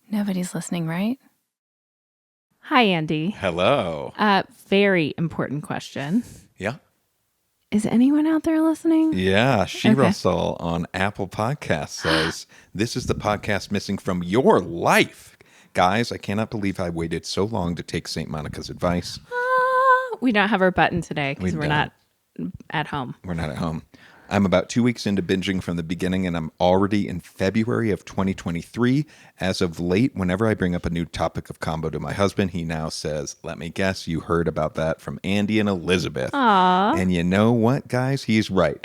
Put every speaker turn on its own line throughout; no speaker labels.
Nobody's listening, right? Hi, Andy.
Hello.
Very important question.
Yeah.
Is anyone out there listening?
Yeah. Russell on Apple Podcasts says, this is the podcast missing from your life. Guys, I cannot believe I waited so long to take St. Monica's advice.
We don't have our button today because we're not at home.
We're not at home. I'm about 2 weeks into binging from the beginning, and I'm already in February of 2023. As of late, whenever I bring up a new topic of combo to my husband, he now says, let me guess, you heard about that from Andy and Elizabeth.
Aww.
And you know what, guys? He's right.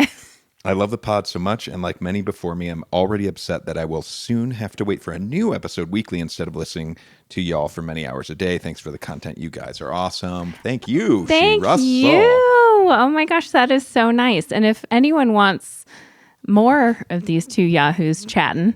I love the pod so much, and like many before me, I'm already upset that I will soon have to wait for a new episode weekly instead of listening to y'all for many hours a day. Thanks for the content. You guys are awesome. Thank you,
Thank
Russell.
you. Oh my gosh, that is so nice. And if anyone wants more of these two yahoos chatting,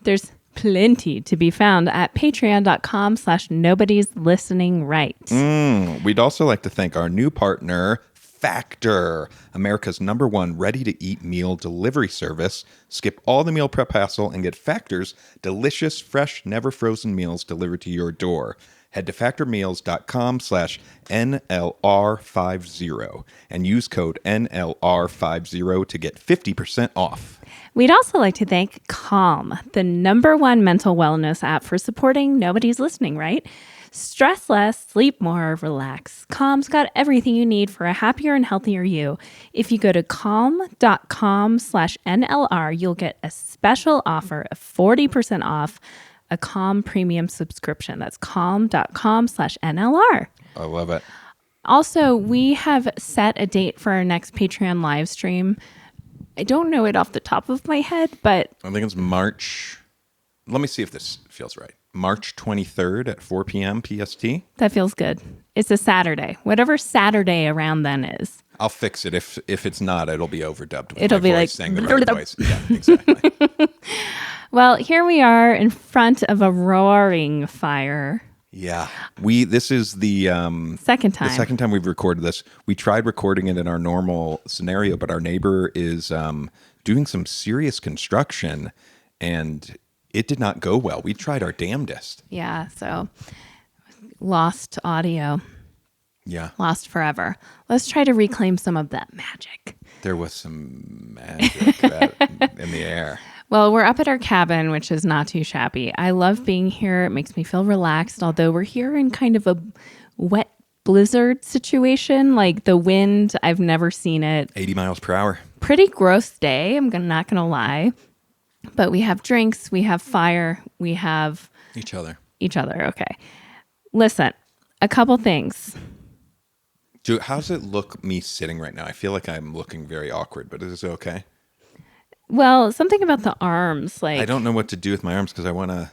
there's plenty to be found at patreon.com/nobodieslisteninright.
We'd also like to thank our new partner, Factor, America's #1 ready-to-eat meal delivery service. Skip all the meal prep hassle and get Factor's delicious, fresh, never frozen meals delivered to your door. Head to factormeals.com/NLR50 and use code NLR50 to get 50% off.
We'd also like to thank Calm, the #1 mental wellness app for supporting Nobody's Listening, right? Stress less, sleep more, relax. Calm's got everything you need for a happier and healthier you. If you go to calm.com/NLR, you'll get a special offer of 40% off a Calm premium subscription. That's calm.com/NLR.
I love it.
Also, we have set a date for our next Patreon live stream. I don't know it off the top of my head, but
I think it's March. Let me see if this feels right. March 23rd at 4 p.m. PST.
that feels good. It's a Saturday. Whatever Saturday around then is.
I'll fix it. If it's not, it'll be overdubbed with
It'll
my
be
voice
like
saying the right voice. Yeah, exactly.
Well, here we are in front of a roaring fire.
Yeah. This is the
Second time.
The second time we've recorded this. We tried recording it in our normal scenario, but our neighbor is doing some serious construction, and it did not go well. We tried our damnedest.
Yeah, so lost audio.
Yeah.
Lost forever. Let's try to reclaim some of that magic.
There was some magic in the air.
Well, we're up at our cabin, which is not too shabby. I love being here. It makes me feel relaxed, although we're here in kind of a wet blizzard situation. Like the wind, I've never seen it.
80 miles per hour.
Pretty gross day, I'm not going to lie. But we have drinks, we have fire, we have...
Each other.
Okay. Listen, a couple things.
How's it look me sitting right now? I feel like I'm looking very awkward, but is it okay?
Well, something about the arms. Like
I don't know what to do with my arms because I want to...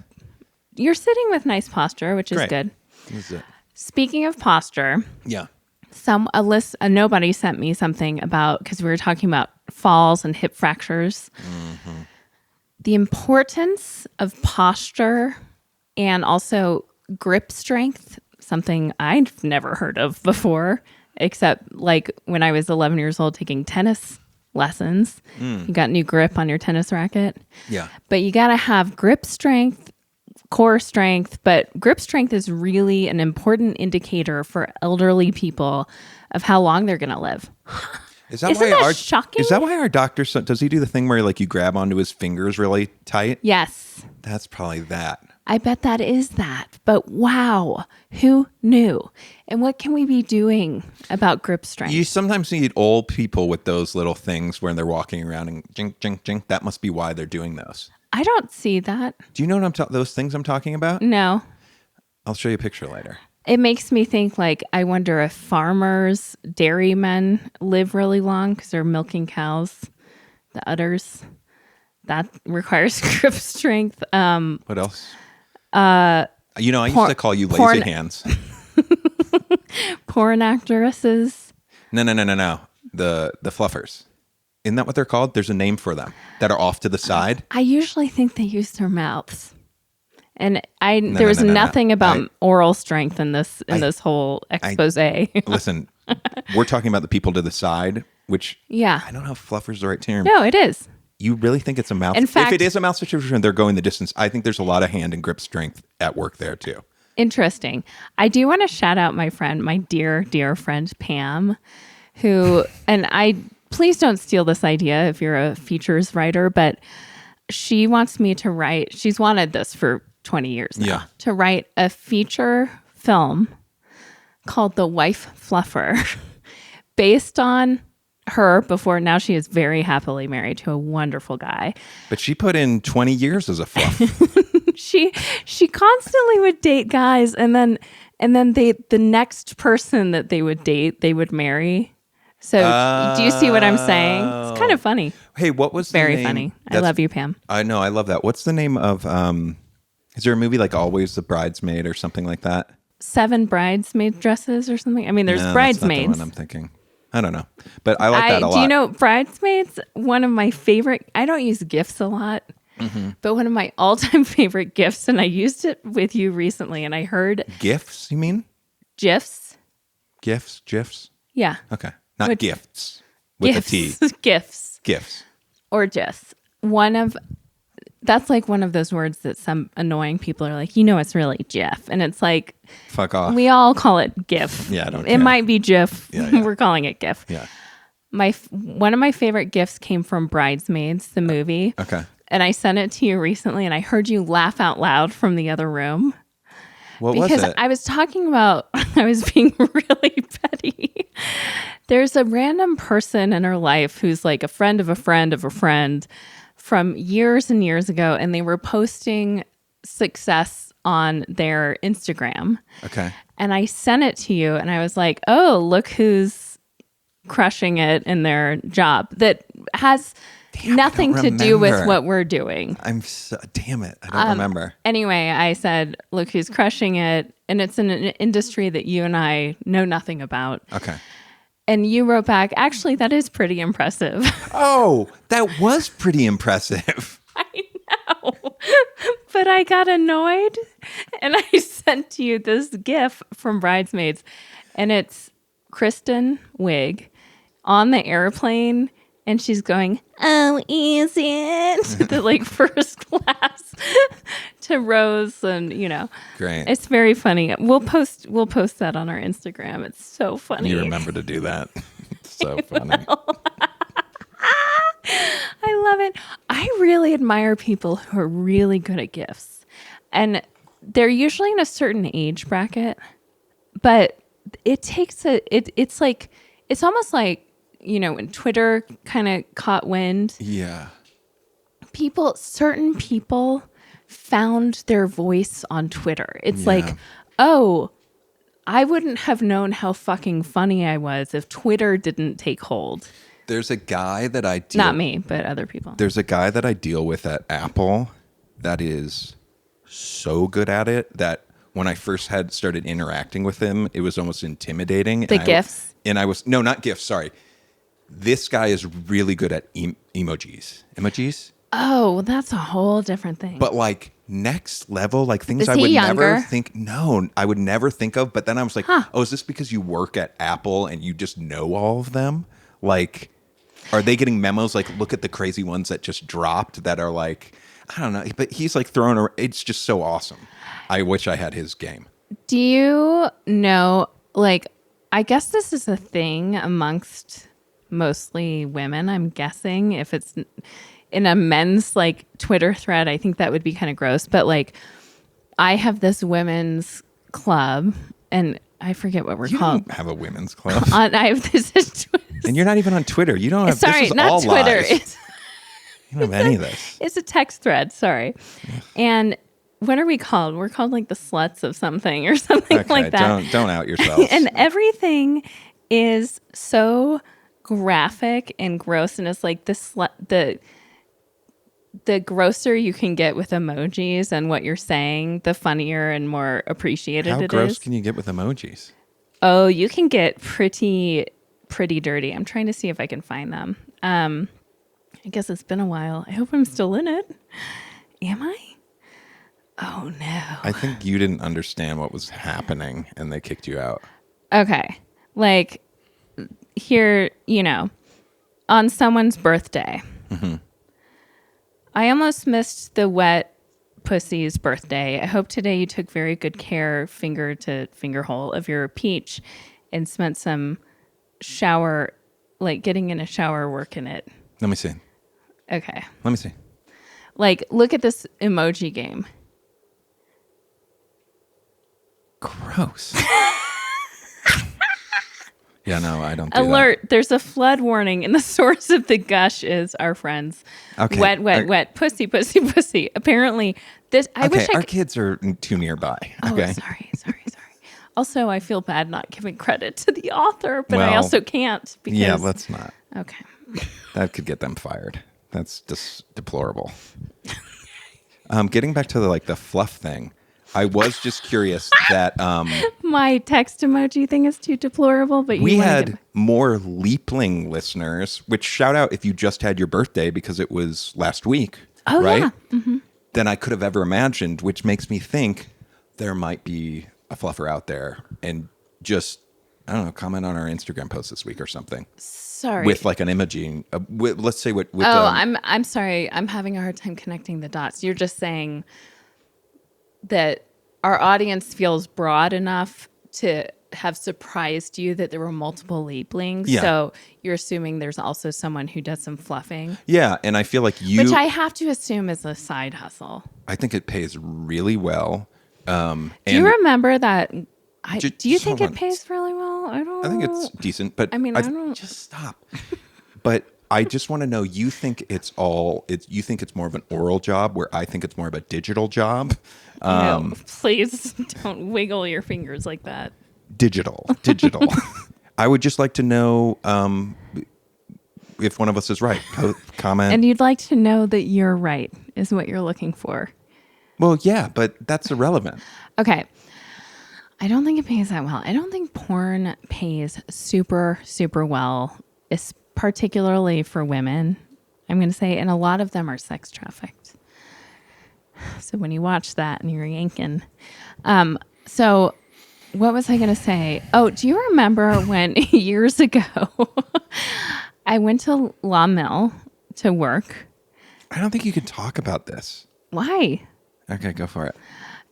You're sitting with nice posture, which is
Great.
good.
This is it.
Speaking of posture,
Yeah.
a nobody sent me something about, because we were talking about falls and hip fractures. Mm-hmm. The importance of posture and also grip strength, something I've never heard of before, except like when I was 11 years old taking tennis lessons. You got new grip on your tennis racket.
Yeah.
But you got to have grip strength, core strength, but grip strength is really an important indicator for elderly people of how long they're going to live. Isn't that shocking?
Is that why our doctor, does he do the thing where like you grab onto his fingers really tight?
Yes.
That's probably that.
I bet that is that. But wow, who knew? And what can we be doing about grip strength?
You sometimes need old people with those little things when they're walking around and jink, jink, jink. That must be why they're doing those.
I don't see that.
Do you know what those things I'm talking about?
No.
I'll show you a picture later.
It makes me think like, I wonder if farmers, dairymen live really long because they're milking cows, the udders. That requires grip strength.
What else? I used to call you lazy hands.
Porn actresses.
No. The Fluffers. Isn't that what they're called? There's a name for them that are off to the side.
I usually think they use their mouths. And there was nothing about oral strength in this whole expose.
Listen, we're talking about the people to the side, which I don't know if fluffer is the right term.
No, it is.
You really think it's a mouth?
In fact,
if it is a mouth situation, they're going the distance. I think there's a lot of hand and grip strength at work there too.
Interesting. I do want to shout out my friend, my dear, dear friend, Pam, who, please don't steal this idea if you're a features writer, but she wants me to write, she's wanted this for 20 years now, to write a feature film called The Wife Fluffer based on her before. Now she is very happily married to a wonderful guy.
But she put in 20 years as a fluff.
She constantly would date guys, and then the next person that they would date, they would marry. So do you see what I'm saying? It's kind of funny.
Hey, what was
very
the name?
Funny. I love you, Pam.
I know, I love that. What's the name of is there a movie like Always the Bridesmaid or something like that?
7 bridesmaid dresses or something? I mean, there's bridesmaids.
That's not the one I'm thinking. I don't know. But I like that a lot.
Do you know Bridesmaids? One of my favorite, I don't use GIFs a lot, but one of my all-time favorite GIFs, and I used it with you recently, and I heard...
GIFs, you mean?
GIFs.
GIFs? GIFs?
Yeah.
Okay. Not gifts. With
GIFs.
a T.
GIFs.
GIFs.
Or GIFs. That's like one of those words that some annoying people are like, it's really GIF. And it's like...
Fuck off.
We all call it GIF.
Yeah, I don't
It
care.
might be GIF.
Yeah.
We're calling it GIF.
Yeah.
One of my favorite GIFs came from Bridesmaids, the movie.
Okay.
And I sent it to you recently, and I heard you laugh out loud from the other room.
What was it?
Because I was talking about, I was being really petty. There's a random person in her life who's like a friend of a friend of a friend from years and years ago, and they were posting success on their Instagram.
Okay.
And I sent it to you, and I was like, oh, look who's crushing it in their job that has nothing to do with what we're doing.
Damn it. I don't remember.
Anyway, I said, look who's crushing it. And it's in an industry that you and I know nothing about.
Okay.
And you wrote back, actually, that is pretty impressive.
Oh, that was pretty impressive.
I know. But I got annoyed, and I sent you this GIF from Bridesmaids. And it's Kristen Wiig on the airplane, and she's going, oh, is it? The like first class to Rose, and
Great.
It's very funny. We'll post that on our Instagram. It's so funny.
You remember to do that. It's so funny.
I love it. I really admire people who are really good at GIFs, and they're usually in a certain age bracket, but it takes it's almost like, when Twitter kind of caught wind.
Yeah.
Certain people found their voice on Twitter. It's like, oh, I wouldn't have known how fucking funny I was if Twitter didn't take hold.
There's a guy that I deal...
Not me, but other people.
There's a guy that I deal with at Apple that is so good at it that when I first started interacting with him, it was almost intimidating.
The GIFs?
No, not GIFs, sorry. This guy is really good at emojis. Emojis?
Oh, well, that's a whole different thing.
But like next level, like things
Is
I
he
would
younger?
never think. No, I would never think of. But then I was like, oh, is this because you work at Apple and you just know all of them? Like, are they getting memos? Like, look at the crazy ones that just dropped that are like, I don't know. But he's like throwing, it's just so awesome. I wish I had his game.
Do you know, like, I guess this is a thing amongst mostly women, I'm guessing. If it's in a men's like Twitter thread, I think that would be kind of gross. But like, I have this women's club, and I forget what we're called.
You don't have a women's club.
I have this.
And you're not even on Twitter. You don't have.
Sorry,
this is
not
all
Twitter.
Lies. You don't have any of this.
It's a text thread. Sorry. And what are we called? We're called like the sluts of something or something like that.
Don't out yourselves.
And everything is so graphic and gross, and it's like the grosser you can get with emojis and what you're saying, the funnier and more appreciated it is.
How gross can you get with emojis?
Oh, you can get pretty dirty. I'm trying to see if I can find them. I guess it's been a while. I hope I'm still in it. Am I? Oh, no.
I think you didn't understand what was happening and they kicked you out.
Okay. Like, here, on someone's birthday. I almost missed the wet pussy's birthday. I hope today you took very good care, finger to finger hole, of your peach and spent some shower, like getting in a shower, work in it.
Let me see.
Okay.
Let me see.
Like, look at this emoji game.
Gross. Yeah, no, I don't do
Alert, there's a flood warning, and the source of the gush is our friends.
Okay.
Wet, pussy, pussy, pussy. Apparently, this, I wish
our kids are too nearby. Okay.
Oh, sorry. Also, I feel bad not giving credit to the author, but I also can't because...
Yeah, let's not.
Okay.
That could get them fired. That's just deplorable. Getting back to the fluff thing, I was just curious that
my text emoji thing is too deplorable, but
we had more Leapling listeners, which shout out if you just had your birthday because it was last week, right?
Yeah. Mm-hmm.
Than I could have ever imagined, which makes me think there might be a fluffer out there and just, I don't know, comment on our Instagram post this week or something.
Sorry.
With like an emoji. Let's say with
I'm sorry. I'm having a hard time connecting the dots. You're just saying that our audience feels broad enough to have surprised you that there were multiple Leaplings.
Yeah.
So you're assuming there's also someone who does some fluffing.
Yeah, and I feel like
which I have to assume is a side hustle.
I think it pays really well.
Do you remember that? Do you think it pays really well?
I think it's decent, but
I mean, I don't
just stop. But I just want to know, you think it's more of an oral job where I think it's more of a digital job?
No, please don't wiggle your fingers like that.
Digital. I would just like to know if one of us is right. Comment.
And you'd like to know that you're right is what you're looking for.
Well, yeah, but that's irrelevant.
Okay. I don't think it pays that well. I don't think porn pays super, super well, particularly for women, I'm going to say. And a lot of them are sex trafficked. So when you watch that and you're yanking. So what was I going to say? Oh, do you remember when years ago I went to La Mille to work?
I don't think you can talk about this.
Why?
Okay, go for it.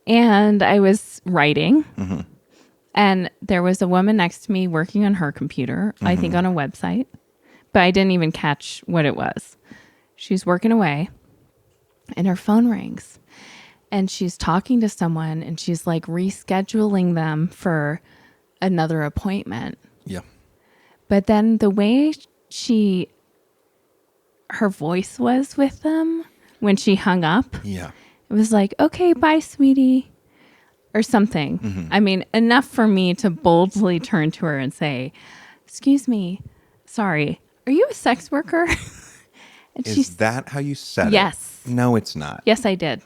And I was writing, and there was a woman next to me working on her computer, I think on a website, but I didn't even catch what it was. She's working away, and her phone rings, and she's talking to someone, and she's like rescheduling them for another appointment.
Yeah.
But then the way her voice was with them when she hung up.
Yeah.
It was like, okay, bye, sweetie, or something. I mean, enough for me to boldly turn to her and say, excuse me, sorry, are you a sex worker? And
Is that how you said it?
Yes.
No, it's not.
Yes, I did.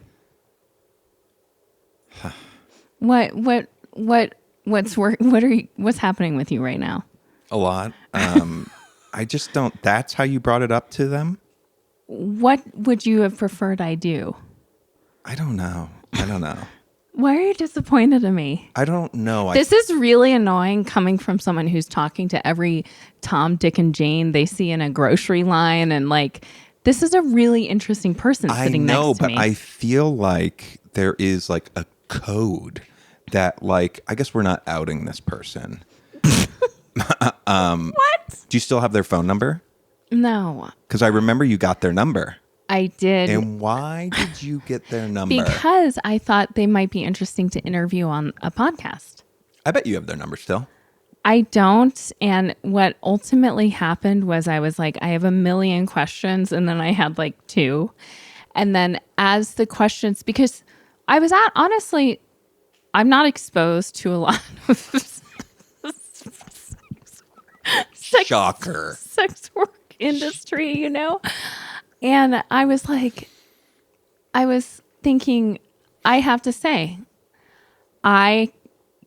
What's happening with you right now?
A lot. I just don't. That's how you brought it up to them?
What would you have preferred I do?
I don't know.
Why are you disappointed in me?
I don't know.
This is really annoying coming from someone who's talking to every Tom, Dick, and Jane they see in a grocery line. And this is a really interesting person sitting next to me. I know,
but I feel like there is a code that I guess we're not outing this person.
What?
Do you still have their phone number?
No.
Because I remember you got their number.
I did.
And why did you get their number?
Because I thought they might be interesting to interview on a podcast.
I bet you have their number still.
I don't. And what ultimately happened was I was like, I have a million questions. And then I had 2. And then as the questions, because I was honestly, I'm not exposed to a lot of sex work industry, And I was thinking, I have to say, I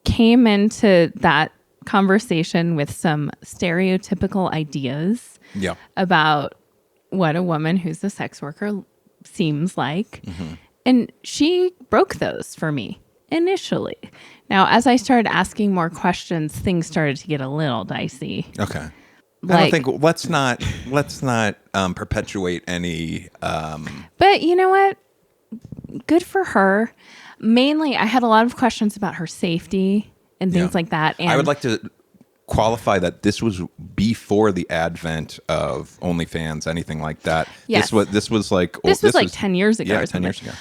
came into that conversation with some stereotypical ideas about what a woman who's a sex worker seems like. And she broke those for me initially. Now, as I started asking more questions, things started to get a little dicey.
Okay. I
Like,
don't think let's not perpetuate any.
but you know what? Good for her. Mainly, I had a lot of questions about her safety and things like that. And
I would like to qualify that this was before the advent of OnlyFans, anything like that.
Yes.
This was like
10 years ago.
Yeah,
or
10
something.
years ago.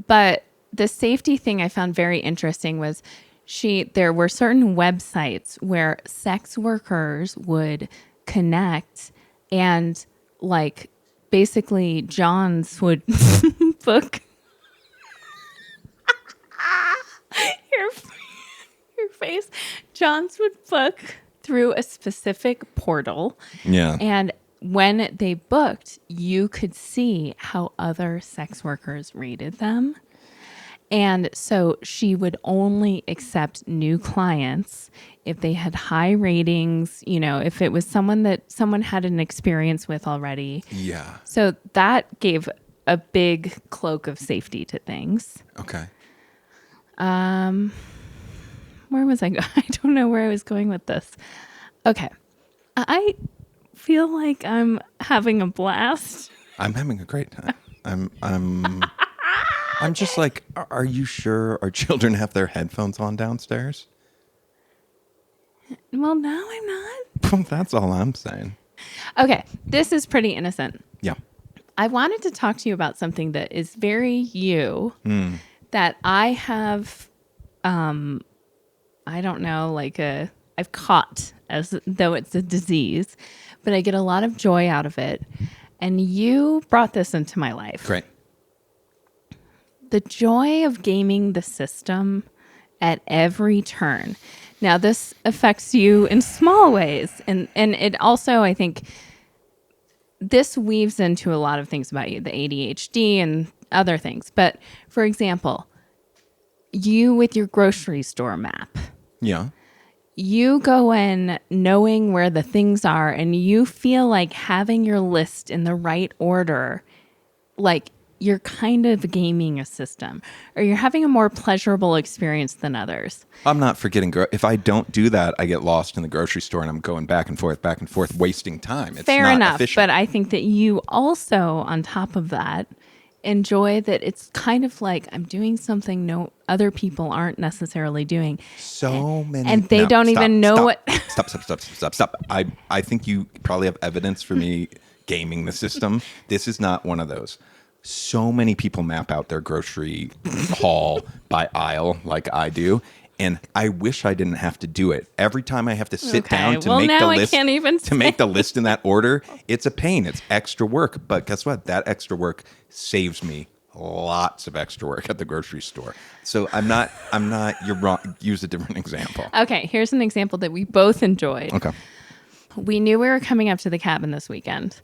But the safety thing I found very interesting was there were certain websites where sex workers would connect and like basically Johns would book your face. Johns would book through a specific portal.
Yeah.
And when they booked, you could see how other sex workers rated them. And so she would only accept new clients if they had high ratings, if it was someone that someone had an experience with already.
Yeah.
So that gave a big cloak of safety to things.
Okay.
Where was I going? I don't know where I was going with this. Okay. I feel like I'm having a blast.
I'm having a great time. I'm just like, are you sure our children have their headphones on downstairs?
Well, now I'm not.
That's all I'm saying.
Okay. This is pretty innocent.
Yeah.
I wanted to talk to you about something that is very you that I have, I don't know, I've caught as though it's a disease, but I get a lot of joy out of it. And you brought this into my life.
Great.
The joy of gaming the system at every turn. Now, this affects you in small ways. And it also, I think, this weaves into a lot of things about you, the ADHD and other things. But for example, you with your grocery store map.
Yeah.
You go in knowing where the things are and you feel like having your list in the right order, like you're kind of gaming a system or you're having a more pleasurable experience than others.
I'm not forgetting. If I don't do that, I get lost in the grocery store and I'm going back and forth, wasting time. It's
Fair
not
enough.
efficient.
But I think that you also, on top of that, enjoy that it's kind of like I'm doing something no other people aren't necessarily doing.
So many.
And they don't even know what.
Stop. I think you probably have evidence for me gaming the system. This is not one of those. So many people map out their grocery haul by aisle like I do. And I wish I didn't have to do it. Every time I have to sit down to make the list, make the list in that order, it's a pain. It's extra work. But guess what? That extra work saves me lots of extra work at the grocery store. So I'm not, you're wrong. Use a different example.
Okay, here's an example that we both enjoyed.
Okay.
We knew we were coming up to the cabin this weekend.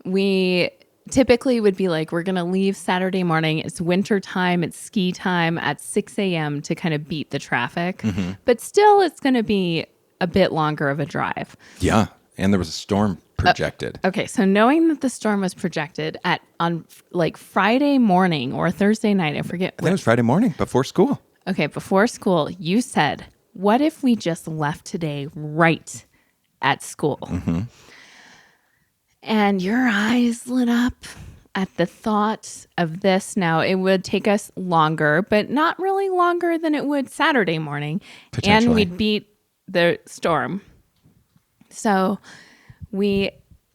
We typically would be like, we're going to leave Saturday morning. It's winter time. It's ski time at 6 a.m. to kind of beat the traffic. Mm-hmm. But still, it's going to be a bit longer of a drive.
Yeah. And there was a storm projected.
Okay. So knowing that the storm was projected on like Friday morning or Thursday night, I forget.
I think it was Friday morning before school.
Okay. Before school, you said, what if we just left today right at school? Mm-hmm. And your eyes lit up at the thought of this. Now, it would take us longer, but not really longer than it would Saturday morning. And we'd beat the storm. So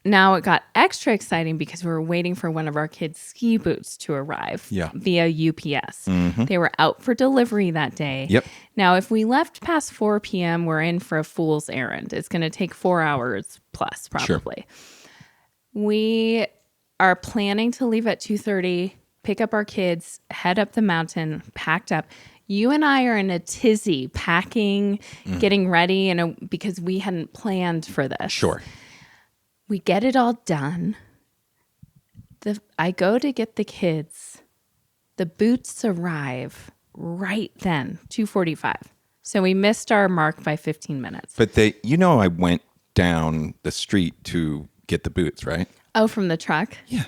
now it got extra exciting because we were waiting for one of our kids' ski boots to arrive via UPS. Mm-hmm. They were out for delivery that day.
Yep.
Now, if we left past 4 p.m., we're in for a fool's errand. It's going to take 4 hours plus, probably. Sure. We are planning to leave at 2:30, pick up our kids, head up the mountain, packed up. You and I are in a tizzy, packing, getting ready, because we hadn't planned for this.
Sure.
We get it all done. I go to get the kids. The boots arrive right then, 2:45. So we missed our mark by 15 minutes.
But I went down the street to get the boots, right?
Oh, from the truck?
Yeah.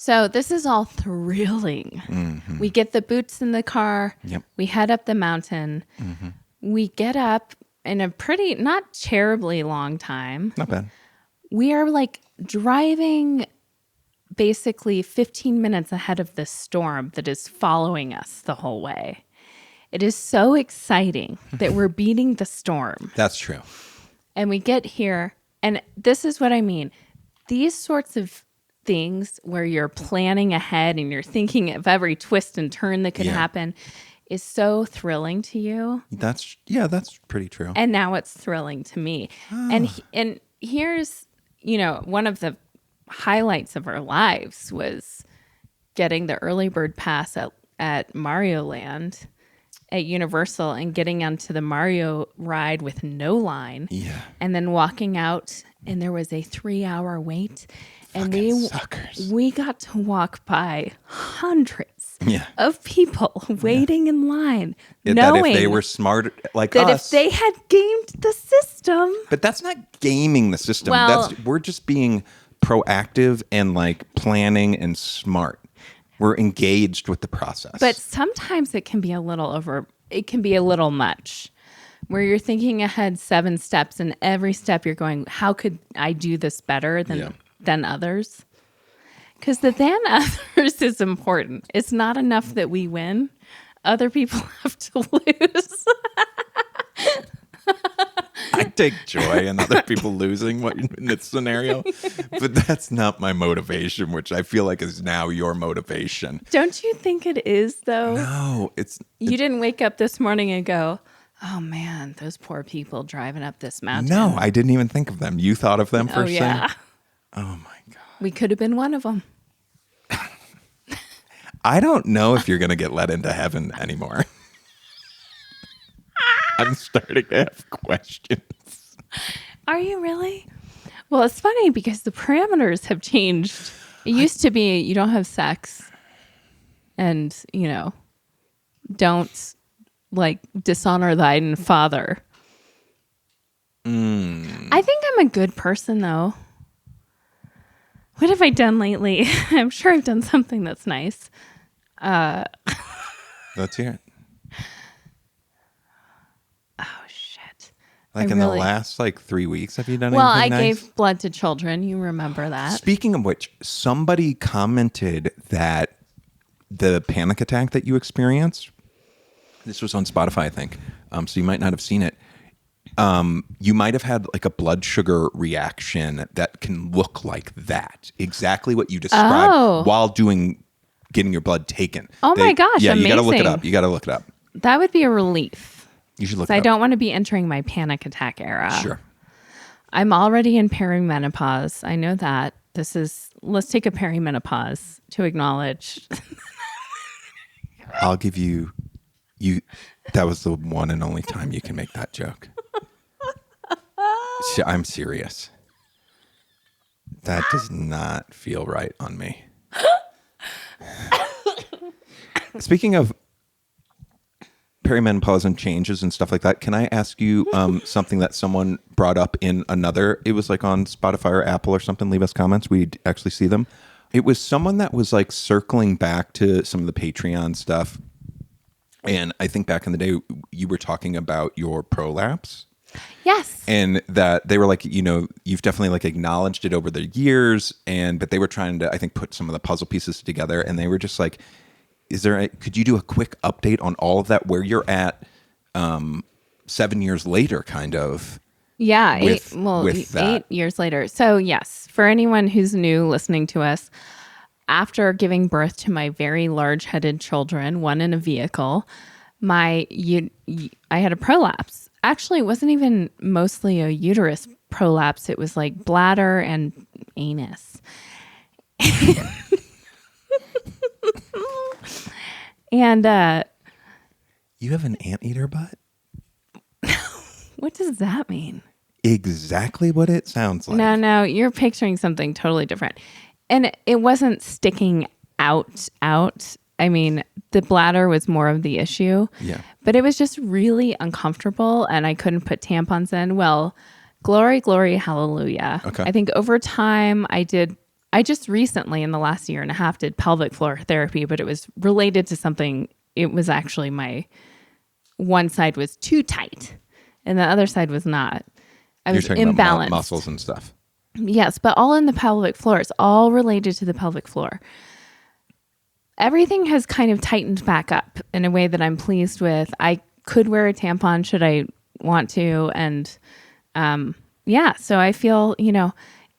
So this is all thrilling.
Mm-hmm.
We get the boots in the car.
Yep.
We head up the mountain.
Mm-hmm.
We get up in a pretty, not terribly long time.
Not bad.
We are like driving basically 15 minutes ahead of the storm that is following us the whole way. It is so exciting that we're beating the storm.
That's true.
And we get here, and this is what I mean. These sorts of things where you're planning ahead and you're thinking of every twist and turn that could happen is so thrilling to you.
That's pretty true.
And now it's thrilling to me. And here's, one of the highlights of our lives was getting the early bird pass at Mario Land at Universal and getting onto the Mario ride with no line.
Yeah.
And then walking out, and there was a 3-hour wait. And
Suckers.
we got to walk by hundreds
Yeah.
of people waiting in line,
That
knowing
if they were smart like
that
us,
if they had gamed the system.
but that's not gaming the system.
Well-
We're just being proactive and like planning and smart. We're engaged with the process.
But sometimes it can be a little much, where you're thinking ahead 7 steps, and every step you're going, how could I do this better than others? Because the than others is important. It's not enough that we win. Other people have to lose.
I take joy in other people losing in this scenario, but that's not my motivation, which I feel like is now your motivation.
Don't you think it is, though?
No,
You didn't wake up this morning and go, oh man, those poor people driving up this mountain.
No, I didn't even think of them. You thought of them
Oh,
first
yeah.
thing? Oh my God.
We could have been one of them.
I don't know if you're going to get let into heaven anymore. I'm starting to have questions.
Are you really? Well, it's funny because the parameters have changed. It used to be you don't have sex and, don't like dishonor thine father. I think I'm a good person, though. What have I done lately? I'm sure I've done something that's nice.
Let's hear it.
Oh, shit.
Like in the last 3 weeks, have you done
Well,
anything
I
nice?
gave blood to children. You remember that.
Speaking of which, somebody commented that the panic attack that you experienced, this was on Spotify, I think, so you might not have seen it. You might have had like a blood sugar reaction that can look like that. Exactly what you described while getting your blood taken.
Oh my gosh,
yeah,
amazing.
You got to look it up.
That would be a relief.
You should look it
I
up.
don't want to be entering my panic attack era.
Sure.
I'm already in perimenopause. I know that. Let's take a perimenopause to acknowledge.
I'll give you. That was the one and only time you can make that joke. I'm serious. That does not feel right on me. Speaking of perimenopause and changes and stuff like that, can I ask you something that someone brought up in another? It was like on Spotify or Apple or something. Leave us comments. We'd actually see them. It was someone that was like circling back to some of the Patreon stuff. And I think back in the day, you were talking about your prolapse.
Yes.
And that they were like, you've definitely like acknowledged it over the years. But they were trying to, I think, put some of the puzzle pieces together. And they were just like, could you do a quick update on all of that, where you're at 7 years later, kind of?
Yeah.
With
8 years later. So yes, for anyone who's new listening to us, after giving birth to my very large-headed children, one in a vehicle, I had a prolapse. Actually, it wasn't even mostly a uterus prolapse. It was like bladder and anus. And
you have an anteater butt?
What does that mean?
Exactly what it sounds like.
No, you're picturing something totally different. And it wasn't sticking out. I mean, the bladder was more of the issue.
Yeah.
But it was just really uncomfortable, and I couldn't put tampons in. Well, glory, hallelujah.
Okay.
I think over time I did I just recently in the last year and a half did pelvic floor therapy, but it was related to something. It was actually my one side was too tight and the other side was not. I was
You're talking
imbalanced.
about muscles and stuff.
Yes, but all in the pelvic floor. It's all related to the pelvic floor. Everything has kind of tightened back up in a way that I'm pleased with. I could wear a tampon should I want to. And so I feel,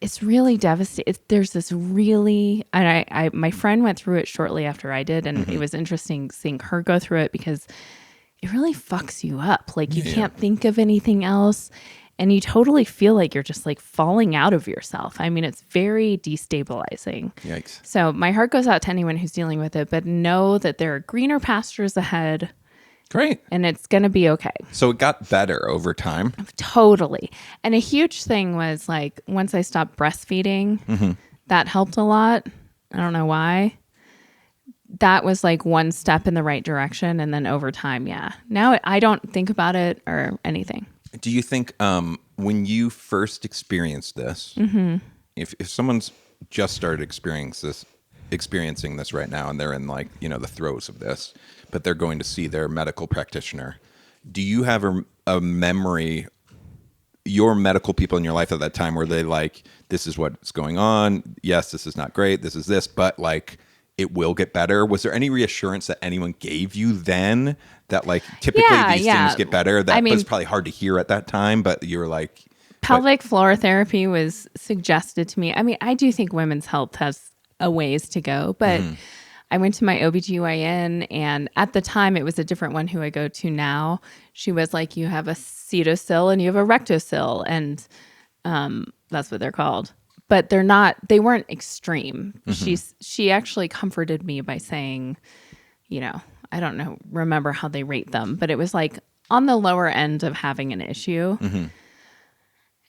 it's really devastating. There's this really, and my friend went through it shortly after I did. And it was interesting seeing her go through it because it really fucks you up. Like you can't think of anything else. And you totally feel like you're just like falling out of yourself. I mean, it's very destabilizing.
Yikes.
So my heart goes out to anyone who's dealing with it, but know that there are greener pastures ahead.
Great.
And it's going to be okay.
So it got better over time.
Totally. And a huge thing was like once I stopped breastfeeding, that helped a lot. I don't know why. That was like one step in the right direction. And then over time, now I don't think about it or anything.
Do you think when you first experienced this, if someone's just started experiencing this right now and they're in like, the throes of this, but they're going to see their medical practitioner, do you have a memory, your medical people in your life at that time, where they like, this is what's going on. Yes, this is not great. This is this, but like, it will get better. Was there any reassurance that anyone gave you then that like typically these things get better? That was probably hard to hear at that time, but you were like...
Pelvic floor therapy was suggested to me. I mean, I do think women's health has a ways to go, but I went to my OBGYN and at the time it was a different one who I go to now. She was like, you have a cetocil and you have a rectocil and that's what they're called. But they weren't extreme. She actually comforted me by saying, I don't remember how they rate them, but it was like on the lower end of having an issue.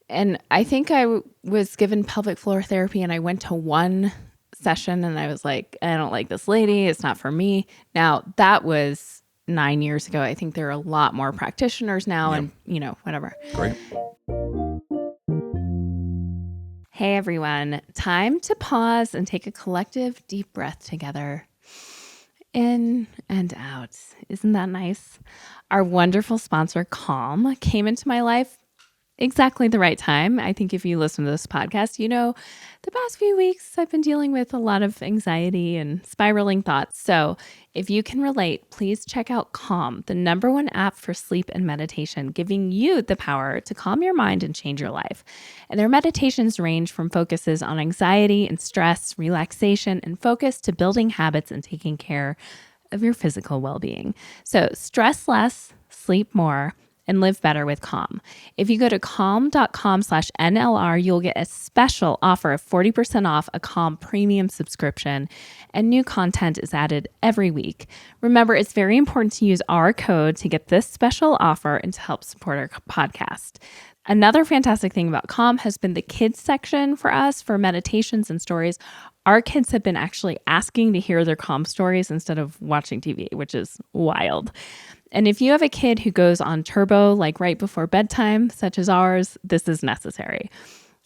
And I think I was given pelvic floor therapy and I went to one session and I was like, I don't like this lady. It's not for me. Now that was 9 years ago. I think there are a lot more practitioners now and, whatever.
Great.
Hey everyone, time to pause and take a collective deep breath together. In and out. Isn't that nice? Our wonderful sponsor, Calm, came into my life exactly the right time. I think if you listen to this podcast, the past few weeks I've been dealing with a lot of anxiety and spiraling thoughts. So if you can relate, please check out Calm, the #1 app for sleep and meditation, giving you the power to calm your mind and change your life. And their meditations range from focuses on anxiety and stress, relaxation, and focus to building habits and taking care of your physical well-being. So stress less, sleep more, and live better with Calm. If you go to calm.com/NLR, you'll get a special offer of 40% off a Calm premium subscription, and new content is added every week. Remember, it's very important to use our code to get this special offer and to help support our podcast. Another fantastic thing about Calm has been the kids section for us for meditations and stories. Our kids have been actually asking to hear their Calm stories instead of watching TV, which is wild. And if you have a kid who goes on turbo, like right before bedtime, such as ours, this is necessary.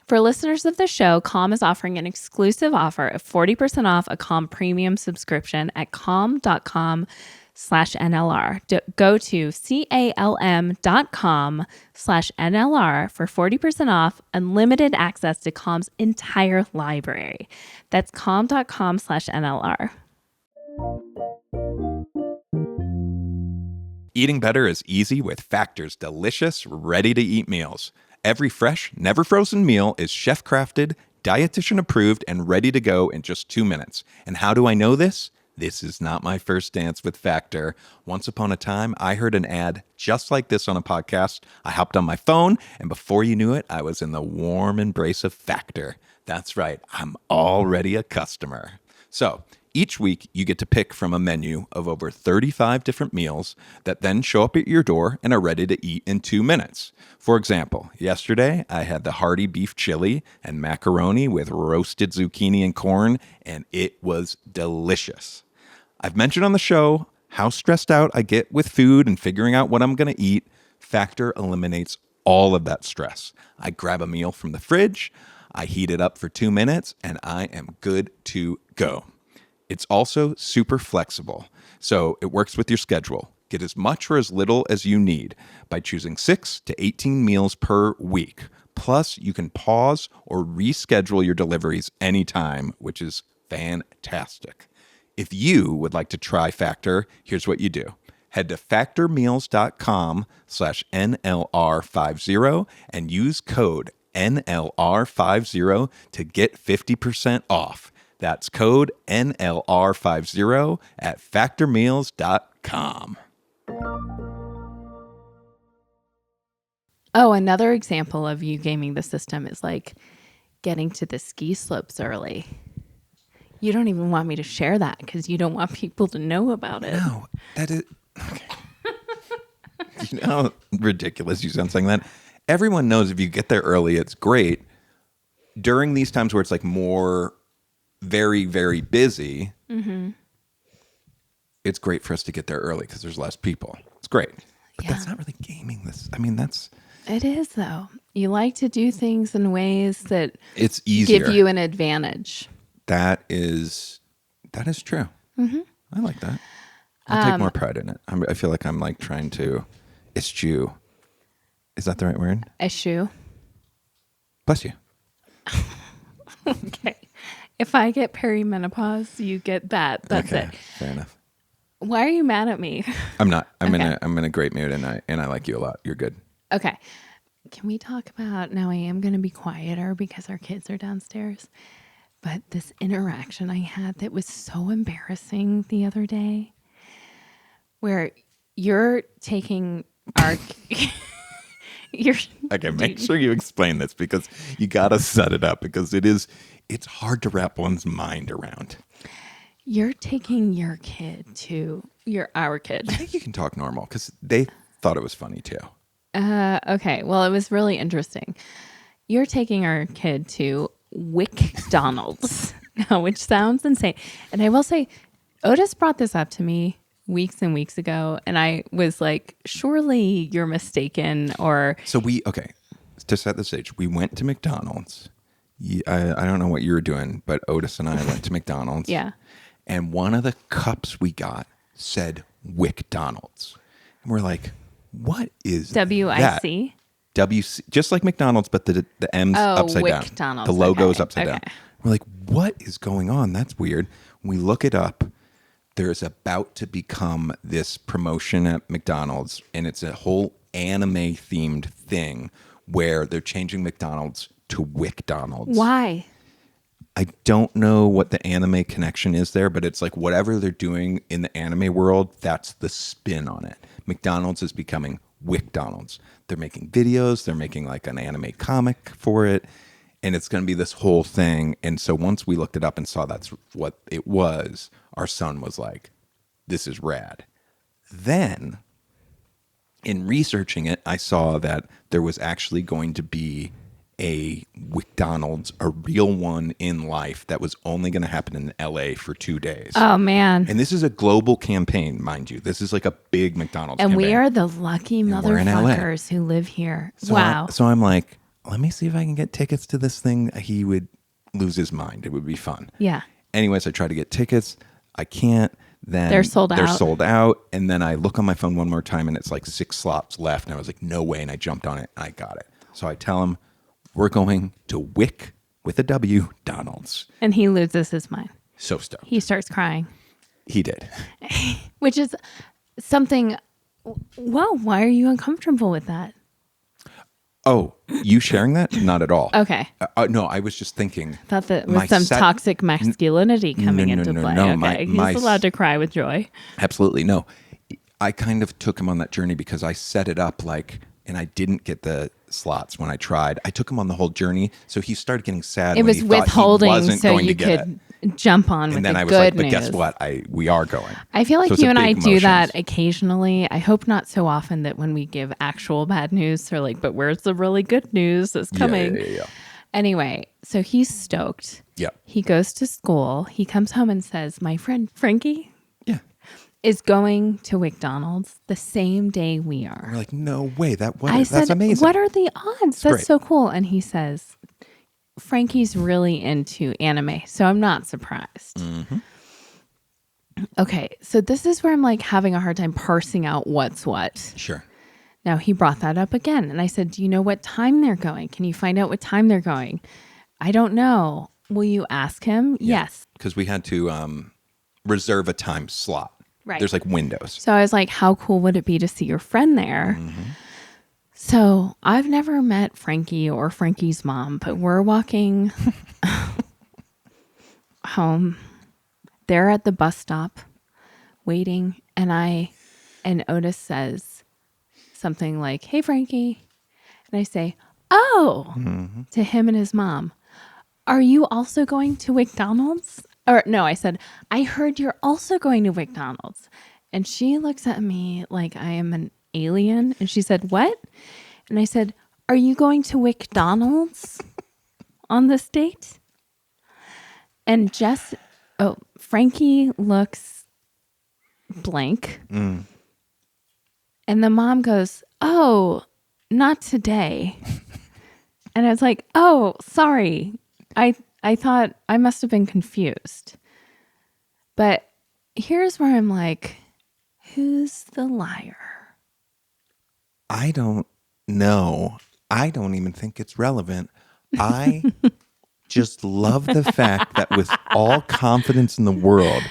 For listeners of the show, Calm is offering an exclusive offer of 40% off a Calm premium subscription at calm.com/NLR. Go to calm.com/NLR for 40% off unlimited access to Calm's entire library. That's calm.com/NLR.
Eating better is easy with Factor's delicious, ready-to-eat meals. Every fresh, never frozen meal is chef-crafted, dietitian approved, and ready to go in just 2 minutes. And how do I know this? This is not my first dance with Factor. Once upon a time, I heard an ad just like this on a podcast. I hopped on my phone, and before you knew it, I was in the warm embrace of Factor. That's right, I'm already a customer. So, each week, you get to pick from a menu of over 35 different meals that then show up at your door and are ready to eat in 2 minutes. For example, yesterday, I had the hearty beef chili and macaroni with roasted zucchini and corn, and it was delicious. I've mentioned on the show how stressed out I get with food and figuring out what I'm going to eat. Factor eliminates all of that stress. I grab a meal from the fridge, I heat it up for 2 minutes and I am good to go. It's also super flexible, so it works with your schedule. Get as much or as little as you need by choosing 6 to 18 meals per week. Plus, you can pause or reschedule your deliveries anytime, which is fantastic. If you would like to try Factor, here's what you do. Head to factormeals.com/NLR50 and use code NLR50 to get 50% off. That's code NLR50 at factormeals.com.
Oh, another example of you gaming the system is like getting to the ski slopes early. You don't even want me to share that because you don't want people to know about it.
No, that is... Okay. You know how ridiculous you sound saying that? Everyone knows if you get there early, it's great. During these times where it's like more very, very busy, it's great for us to get there early because there's less people. It's great. But that's not really gaming this. I mean, that's...
It is, though. You like to do things in ways that
it's easier.
Give you an advantage.
That is true. I like that. I take more pride in it. I feel like I'm like trying to eschew. Is that the right word?
Eschew.
Bless you.
Okay. If I get perimenopause, you get that. That's
okay,
it.
Fair enough.
Why are you mad at me?
I'm not. I'm in a great mood and I like you a lot. You're good.
Okay. Can we talk about, now I am going to be quieter because our kids are downstairs, but this interaction I had that was so embarrassing the other day where you're taking our...
Okay, make sure you explain this because you got to set it up because it's hard to wrap one's mind around.
You're taking our kid.
I think you can talk normal because they thought it was funny too.
Okay, well, it was really interesting. You're taking our kid to WcDonalds, which sounds insane. And I will say, Otis brought this up to me weeks and weeks ago, and I was like, surely you're mistaken, or...
So to set the stage, we went to McDonald's. I don't know what you were doing, but Otis and I went to McDonald's.
Yeah.
And one of the cups we got said WcDonalds. And we're like, what is
WIC?
WC, just like McDonald's, but the M's upside down.
WcDonalds.
The logo's
okay.
upside down. We're like, what is going on? That's weird. We look it up. There's about to become this promotion at McDonald's, and it's a whole anime-themed thing where they're changing McDonald's to WcDonalds.
Why?
I don't know what the anime connection is there, but it's like whatever they're doing in the anime world, that's the spin on it. McDonald's is becoming WcDonalds. They're making videos. They're making like an anime comic for it. And it's going to be this whole thing. And so once we looked it up and saw that's what it was, our son was like, this is rad. Then in researching it, I saw that there was actually going to be a WcDonald's, a real one in life that was only going to happen in LA for 2 days.
Oh, man.
And this is a global campaign, mind you. This is like a big McDonald's
and
campaign.
We are the lucky motherfuckers who live here.
So
wow.
So I'm like, let me see if I can get tickets to this thing. He would lose his mind. It would be fun.
Yeah.
Anyways, I try to get tickets. I can't. Then
they're sold
out. And then I look on my phone one more time and it's like 6 slots left. And I was like, no way. And I jumped on it and I got it. So I tell him, we're going to Wick with a W Donalds.
And he loses his mind.
So stoked.
He starts crying.
He did.
Which is something, whoa, why are you uncomfortable with that?
Oh, you sharing that? Not at all.
Okay.
No, I was just thinking.
Thought that was some toxic masculinity coming into play.
No,
okay. He's allowed to cry with joy.
Absolutely. No. I kind of took him on that journey because I set it up like, and I didn't get the slots when I tried. I took him on the whole journey. So he started getting sad.
It was withholding so you could jump on with the good news.
And then I was like, but guess what? We are going.
I feel like you and I do that occasionally. I hope not so often that when we give actual bad news, they're like, but where's the really good news that's coming?
Yeah.
Anyway, so he's stoked.
Yeah.
He goes to school. He comes home and says, my friend Frankie is going to McDonald's the same day we are.
We're like, no way. That's
I said,
amazing.
What are the odds? That's
great.
so cool. And he says, Frankie's really into anime, so I'm not surprised. Okay, so this is where I'm like having a hard time parsing out what's what.
Sure.
Now he brought that up again, and I said, "Do you know what time they're going? Can you find out what time they're going?" I don't know. Will you ask him? Yes.
Because we had to reserve a time slot.
Right.
There's like windows.
So I was like, how cool would it be to see your friend there? So I've never met Frankie or Frankie's mom, but we're walking home. They're at the bus stop waiting, and Otis says something like, "Hey, Frankie." And I say, "Oh," to him and his mom. "Are you also going to WcDonalds?" Or no, I said, "I heard you're also going to WcDonalds." And she looks at me like I am an alien. And she said, "What?" And I said, "Are you going to WcDonalds on this date?" And Frankie looks blank. And the mom goes, "Oh, not today." And I was like, "Oh, sorry. I thought I must have been confused." But here's where I'm like, who's the liar?
I don't know. I don't even think it's relevant. I just love the fact that with all confidence in the world,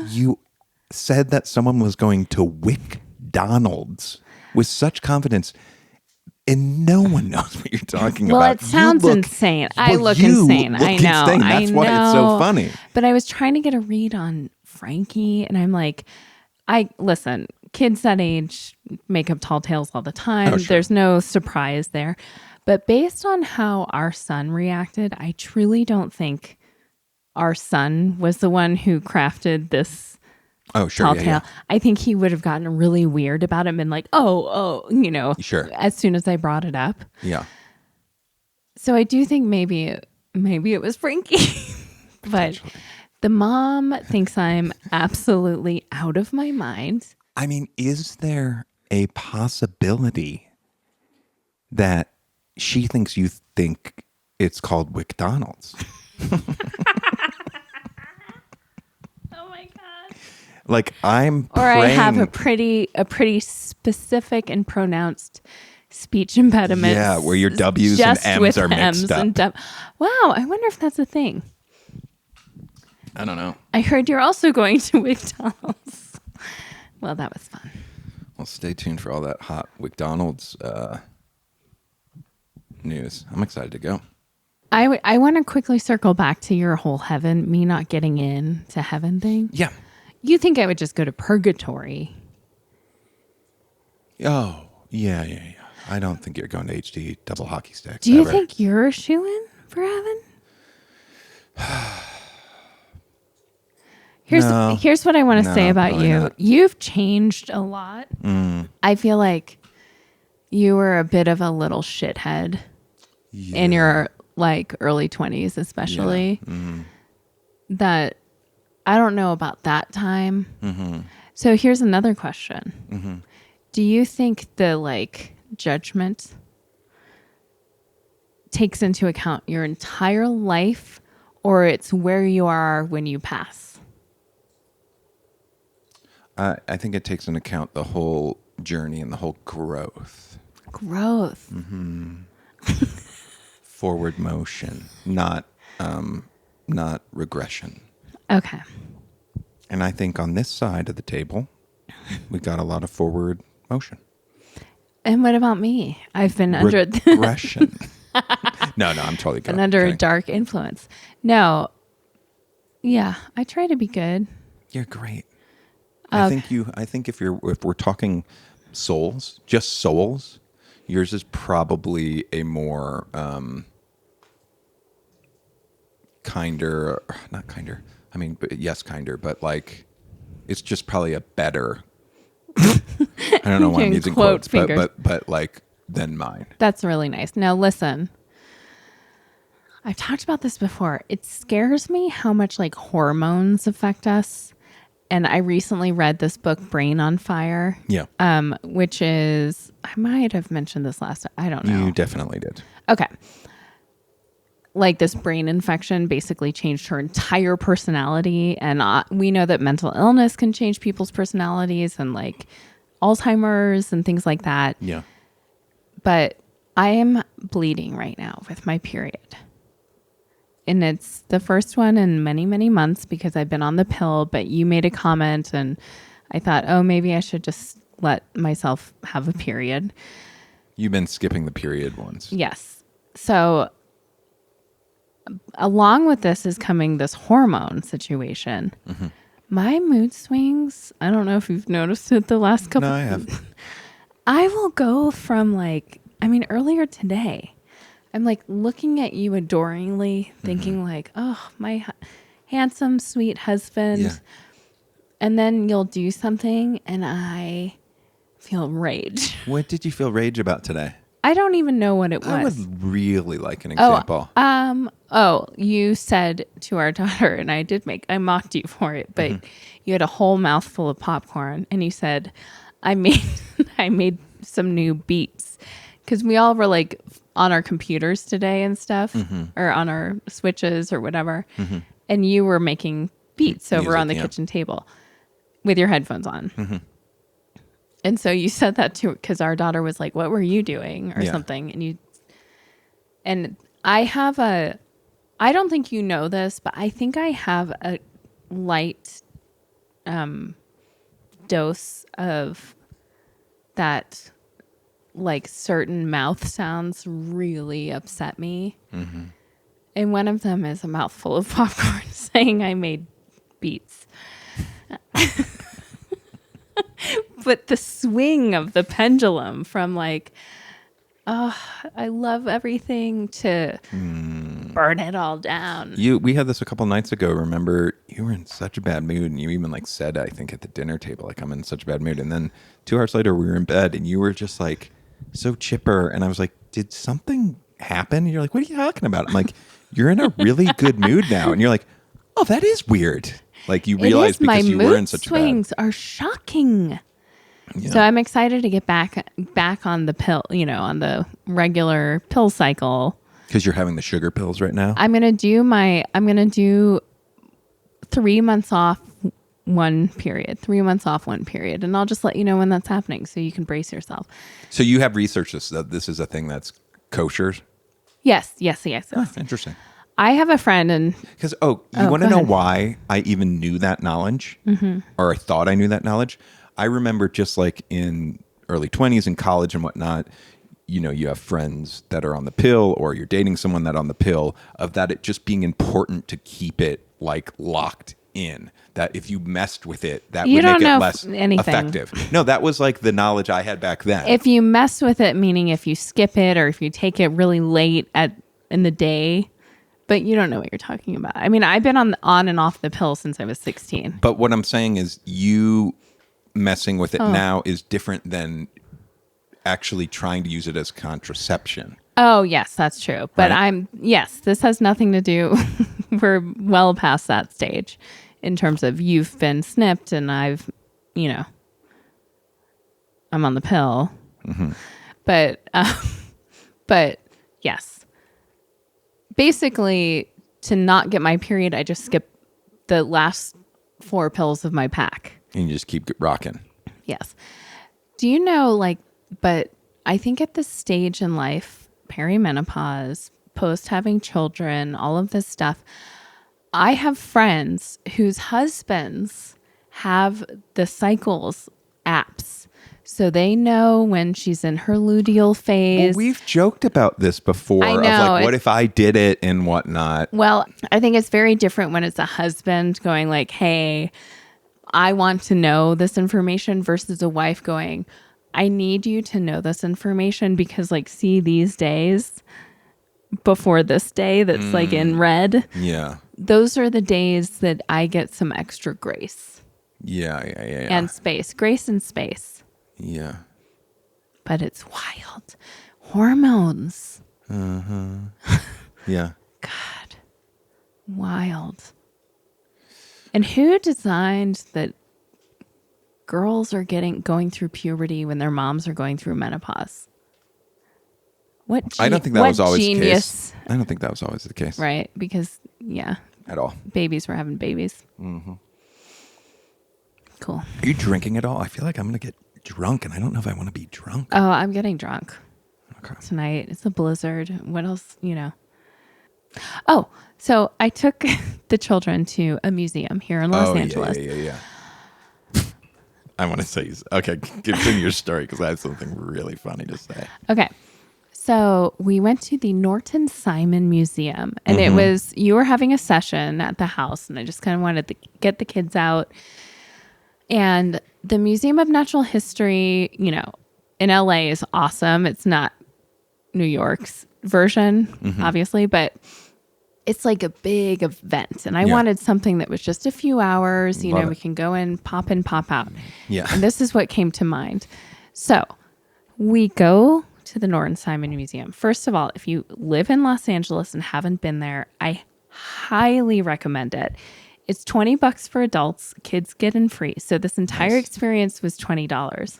you said that someone was going to WcDonalds with such confidence. And no one knows what you're talking about.
Well, it sounds insane. I look insane. I know.
Insane. That's why it's so funny.
But I was trying to get a read on Frankie, and I'm like, listen, kids that age make up tall tales all the time.
Oh, sure.
There's no surprise there. But based on how our son reacted, I truly don't think our son was the one who crafted this
Oh, sure.
tall tale. I think he would have gotten really weird about it and been like, oh,
Sure.
as soon as I brought it up.
Yeah.
So I do think maybe it was Frankie. But the mom thinks I'm absolutely out of my mind.
I mean, is there a possibility that she thinks you think it's called WcDonald's?
Oh my God.
Like I'm
Or I have a
praying-
pretty specific and pronounced speech impediment.
Yeah, where your W's and M's are mixed up.
Wow, I wonder if that's a thing.
I don't know.
I heard you're also going to McDonald's. Well, that was fun.
Well, stay tuned for all that hot McDonald's news. I'm excited to go.
I want to quickly circle back to your whole me not getting in to heaven thing.
Yeah.
You think I would just go to purgatory?
Oh, yeah. I don't think you're going to HD double hockey sticks.
Do you
ever.
think you're a shoo-in for heaven? Here's what I want to say about
probably
you.
not.
You've changed a lot. I feel like you were a bit of a little shithead in your like early 20s, especially. That I don't know about that time. So here's another question. Do you think the like judgment takes into account your entire life, or it's where you are when you pass?
I think it takes into account the whole journey and the whole growth.
Growth.
Forward motion, not regression.
Okay.
And I think on this side of the table, we got a lot of forward motion.
And what about me? I've been under
Regression. No, I'm totally
been under a
kidding.
dark influence. No. Yeah, I try to be good.
You're great. I think if we're talking souls, just souls, yours is probably a more kinder, not kinder. I mean, yes, kinder, but like it's just probably a better. I don't know why I'm using quotes, but like than mine.
That's really nice. Now listen. I've talked about this before. It scares me how much like hormones affect us. And I recently read this book, Brain on Fire.
Yeah.
Which is, I might have mentioned this last time. I don't know.
You definitely did.
Okay. like this brain infection basically changed her entire personality. And we know that mental illness can change people's personalities and like Alzheimer's and things like that.
Yeah.
But I am bleeding right now with my period. And it's the first one in many, many months because I've been on the pill. But you made a comment and I thought, oh, maybe I should just let myself have a period.
You've been skipping the period ones.
Yes. So along with this is coming this hormone situation. Mm-hmm. My mood swings, I don't know if you've noticed it the last couple.
No, I have.
I will go from like, I mean, earlier today, I'm like looking at you adoringly, thinking like, oh, my handsome, sweet husband.
Yeah.
And then you'll do something and I feel rage.
What did you feel rage about today?
I don't even know what it was.
I would really like an example.
You said to our daughter, and I mocked you for it, but you had a whole mouthful of popcorn, and you said, I made some new beats, because we all were like on our computers today and stuff, or on our switches or whatever, and you were making beats over on the kitchen table with your headphones on. And so you said that too, because our daughter was like, what were you doing or something? And I don't think you know this, but I think I have a light dose of that, like certain mouth sounds really upset me. And one of them is a mouthful of popcorn saying I made beats. But the swing of the pendulum from like, oh, I love everything to burn it all down.
We had this a couple nights ago. Remember, you were in such a bad mood, and you even like said, I think at the dinner table, like, I'm in such a bad mood. And then 2 hours later, we were in bed, and you were just like so chipper. And I was like, did something happen? And you're like, what are you talking about? I'm like, you're in a really good mood now. And you're like, oh, that is weird. Like you realize because you were in such
my mood swings are shocking. Yeah. So I'm excited to get back on the pill, on the regular pill cycle.
Because you're having the sugar pills right now?
I'm going to do 3 months off one period, 3 months off one period. And I'll just let you know when that's happening so you can brace yourself.
So you have researched this, that this is a thing that's kosher?
Yes.
Oh, interesting.
I have a friend and...
Because, you want to know why I even knew that knowledge? Or I thought I knew that knowledge? I remember just like in early 20s in college and whatnot, you have friends that are on the pill or you're dating someone that on the pill, of that it just being important to keep it like locked in. That if you messed with it, that would make it less effective. No, that was like the knowledge I had back then.
If you mess with it, meaning if you skip it or if you take it really late in the day, but you don't know what you're talking about. I mean, I've been on and off the pill since I was 16.
But what I'm saying is you messing with it now is different than actually trying to use it as contraception.
Oh, yes, that's true. But right? This has nothing to do. We're well past that stage in terms of you've been snipped and I've, I'm on the pill. But yes, basically to not get my period, I just skip the last 4 pills of my pack.
And you just keep rocking.
Yes. Do you know, but I think at this stage in life, perimenopause, post having children, all of this stuff, I have friends whose husbands have the cycles apps. So they know when she's in her luteal phase.
Well, we've joked about this before. I know, of like, what if I did it and whatnot?
Well, I think it's very different when it's a husband going like, hey, I want to know this information versus a wife going, I need you to know this information because see these days before this day that's like in red.
Yeah.
Those are the days that I get some extra grace.
Yeah.
And space. Grace and space.
Yeah.
But it's wild. Hormones.
Yeah.
God. Wild. And who designed that girls are going through puberty when their moms are going through menopause?
I don't think that was always the
genius,
case. I don't think that was always the case.
right? Because yeah,
At all.
babies were having babies. Mm-hmm. Cool.
Are you drinking at all? I feel like I'm going to get drunk, and I don't know if I want to be drunk.
Oh, I'm getting drunk
Okay.
tonight. It's a blizzard. What else? Oh, so I took the children to a museum here in Los Angeles.
Yeah. I want to say, okay, continue your story because I have something really funny to say.
Okay. So we went to the Norton Simon Museum, and it was, you were having a session at the house, and I just kind of wanted to get the kids out. And the Museum of Natural History, in LA is awesome. It's not New York's version, obviously, but it's like a big event. And I wanted something that was just a few hours, we can go in, pop out.
Yeah.
And this is what came to mind. So we go to the Norton Simon Museum. First of all, if you live in Los Angeles and haven't been there, I highly recommend it. It's $20 for adults. Kids get in free. So this entire experience was $20.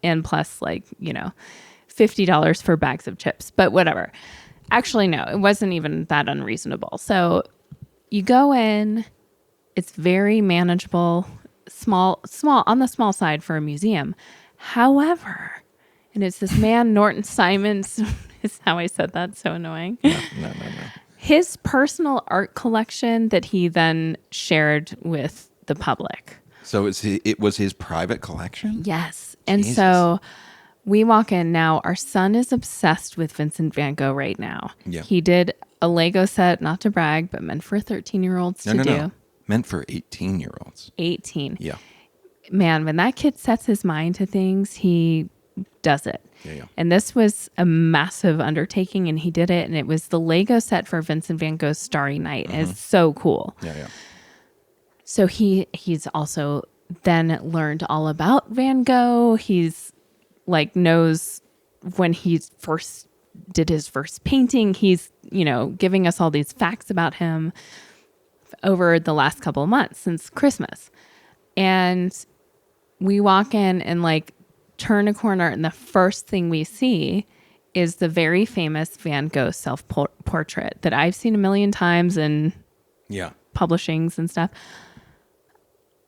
And plus $50 for bags of chips, but whatever. Actually, no, it wasn't even that unreasonable. So you go in, it's very manageable, small, on the small side for a museum. However, and it's this man, Norton Simons, is how I said that, so annoying.
No.
His personal art collection that he then shared with the public.
So it was his private collection?
Yes. And so we walk in now. Our son is obsessed with Vincent van Gogh right now.
Yeah.
He did a Lego set, not to brag, but meant for 13-year-olds to do.
No. Meant for 18-year-olds.
18.
Yeah.
Man, when that kid sets his mind to things, he does it.
Yeah.
And this was a massive undertaking, and he did it. And it was the Lego set for Vincent van Gogh's Starry Night. And it's so cool.
Yeah.
So he's also then learned all about Van Gogh. He's knows when he first did his first painting. He's, giving us all these facts about him over the last couple of months since Christmas. And we walk in and turn a corner, and the first thing we see is the very famous Van Gogh self-portrait that I've seen a million times in publishings and stuff.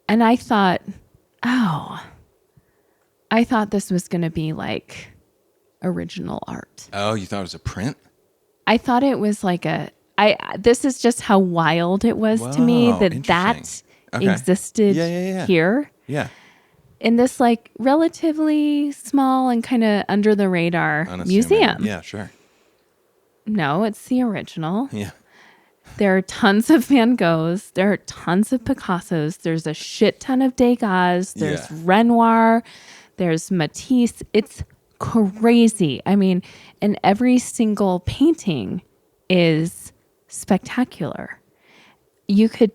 And I thought, this was going to be original art.
Oh, you thought it was a print?
I thought it was this is just how wild it was to me that existed here.
Yeah.
In this relatively small and kind of under the radar museum.
Yeah, sure.
No, it's the original.
Yeah.
There are tons of Van Goghs. There are tons of Picassos. There's a shit ton of Degas. There's Renoir. There's Matisse. It's crazy. I mean, and every single painting is spectacular. You could,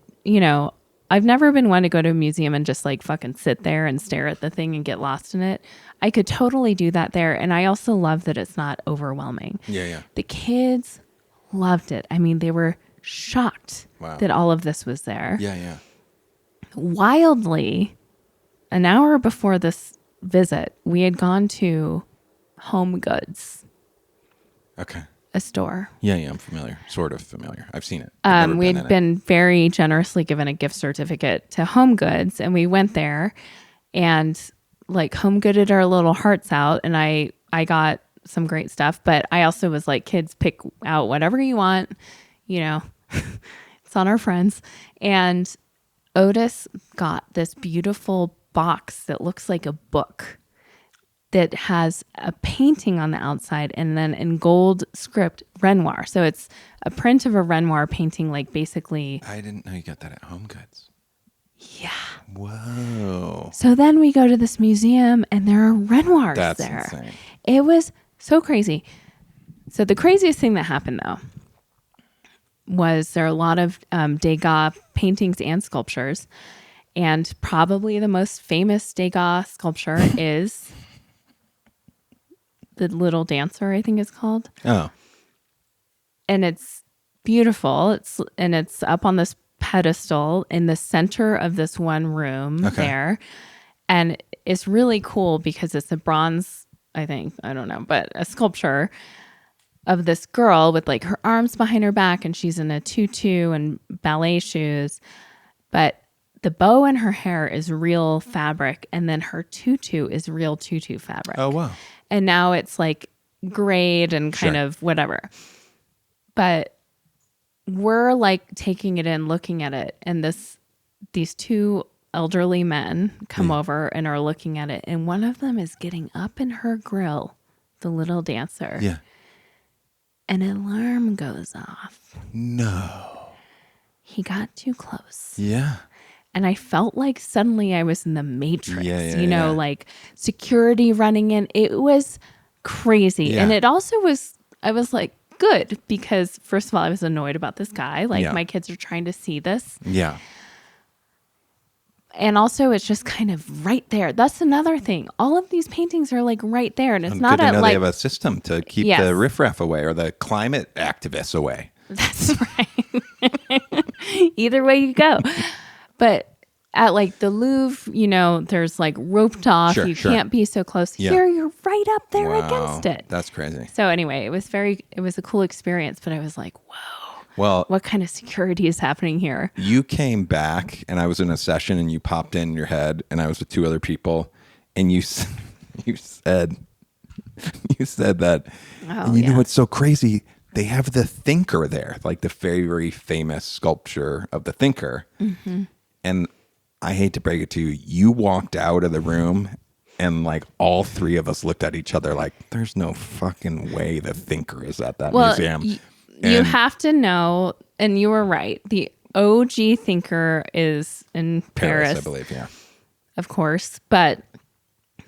I've never been one to go to a museum and just fucking sit there and stare at the thing and get lost in it. I could totally do that there. And I also love that it's not overwhelming.
Yeah.
The kids loved it. I mean, they were shocked that all of this was there.
Yeah.
Wildly, an hour before this visit, we had gone to Home Goods.
Okay.
A store.
Yeah, I'm familiar. Sort of familiar. I've seen it.
We had been very generously given a gift certificate to Home Goods, and we went there and Home Gooded our little hearts out, and I got some great stuff, but I also was kids, pick out whatever you want, it's on our friends. And Otis got this beautiful box that looks like a book that has a painting on the outside and then in gold script Renoir. So it's a print of a Renoir painting, basically.
I didn't know you got that at Home Goods.
Yeah.
Whoa.
So then we go to this museum and there are Renoirs
there.
That's
insane.
It was so crazy. So the craziest thing that happened though was there are a lot of Degas paintings and sculptures, and probably the most famous Degas sculpture is the Little Dancer, I think it's called.
Oh.
And it's beautiful. It's up on this pedestal in the center of this one room there. And it's really cool because it's a bronze, I think, I don't know, but a sculpture. of this girl with like her arms behind her back and she's in a tutu and ballet shoes. But the bow in her hair is real fabric. And then her tutu is real tutu fabric.
Oh, wow.
And now it's like grayed and kind of whatever. But we're like taking it in, looking at it. And these two elderly men come over and are looking at it. And one of them is getting up in her grill, the little dancer.
Yeah.
An alarm goes off.
No.
He got too close.
Yeah.
And I felt like suddenly I was in the Matrix,
Yeah.
like security running in. It was crazy.
Yeah.
And it also was, I was like, good, because first of all, I was annoyed about this guy. Like my kids are trying to see this.
Yeah.
And also it's just kind of right there. That's another thing. All of these paintings are like right there. And it's not
good to know
like,
they have a system to keep the riffraff away or the climate activists away.
That's right. Either way you go. But at like the Louvre, there's like roped off. You can't be so close.
Yeah.
Here you're right up there against it.
That's crazy.
So anyway, it was a cool experience, but I was like, whoa.
Well,
what kind of security is happening here?
You came back and I was in a session and you popped in your head and I was with two other people and you said that, you know what's so crazy? They have the Thinker there, like the very famous sculpture of the Thinker. Mm-hmm. And I hate to break it to you, you walked out of the room and like all three of us looked at each other like, there's no fucking way the Thinker is at that museum.
You have to know, and you were right. The OG Thinker is in Paris,
I believe, yeah.
Of course. But